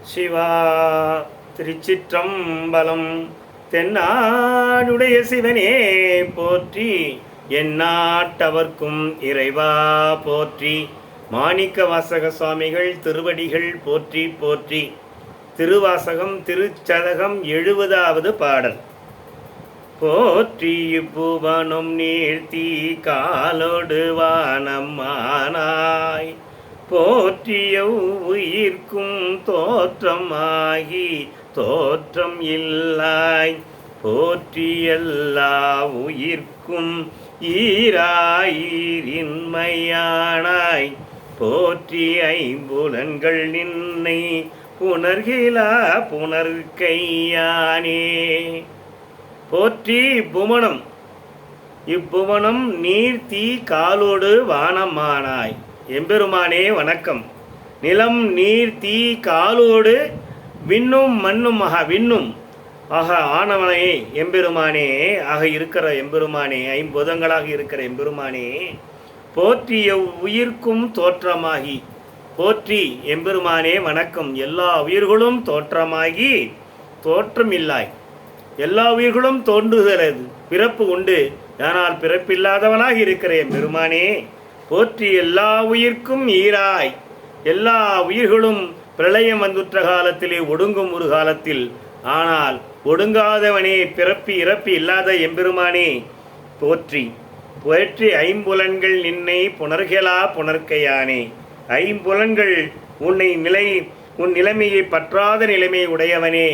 சிவா திருச்சிற்றம்பலம். தென்னாடுடைய சிவனே போற்றி, எந்நாட்டவர்க்கும் இறைவா போற்றி. மாணிக்க வாசக சுவாமிகள் திருவடிகள் போற்றி போற்றி. திருவாசகம் திருச்சதகம் 70வது பாடல். போற்றி புவனம் நீழ்த்தி காலோடு வானம்மானாய், போற்றிய உயிர்க்கும் தோற்றமாகி தோற்றம் இல்லாய், போற்றி எல்லா உயிர்க்கும் ஈராயின்மையானாய், போற்றி ஐம்புலன்கள் நின்னை புணர்கிலா புணர்கையானே. போற்றி புவனம், இப்புவனம் நீர் தீ காலோடு வானமானாய். எம்பெருமானே வணக்கம். நிலம் நீர் தீ காலோடு விண்ணும் மண்ணும் விண்ணும் ஆனவனே எம்பெருமானே இருக்கிற எம்பெருமானே, ஐம்புதங்களாக இருக்கிற எம்பெருமானே, போற்றிய உயிர்க்கும் தோற்றமாகி. போற்றி எம்பெருமானே வணக்கம். எல்லா உயிர்களும் தோற்றமாகி தோற்றம் இல்லாய். எல்லா உயிர்களும் தோன்றுகிறது, பிறப்பு உண்டு, ஆனால் பிறப்பில்லாதவனாக இருக்கிற எம்பெருமானே, போற்றி எல்லா உயிர்க்கும் ஈராய். எல்லா உயிர்களும் பிரளயம் வந்துற்ற காலத்திலே ஒடுங்கும் ஒரு காலத்தில், ஆனால் ஒடுங்காதவனே, பிறப்பி இறப்பி இல்லாத எம்பெருமானே போற்றி. போற்றி ஐம்புலன்கள் நின்னை புணர்கலா புணர்க்கையானே. ஐம்புலன்கள் உன் நிலைமையை பற்றாத நிலைமை உடையவனே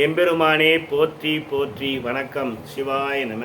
எம்பெருமானே போற்றி போற்றி. வணக்கம். சிவாய நம.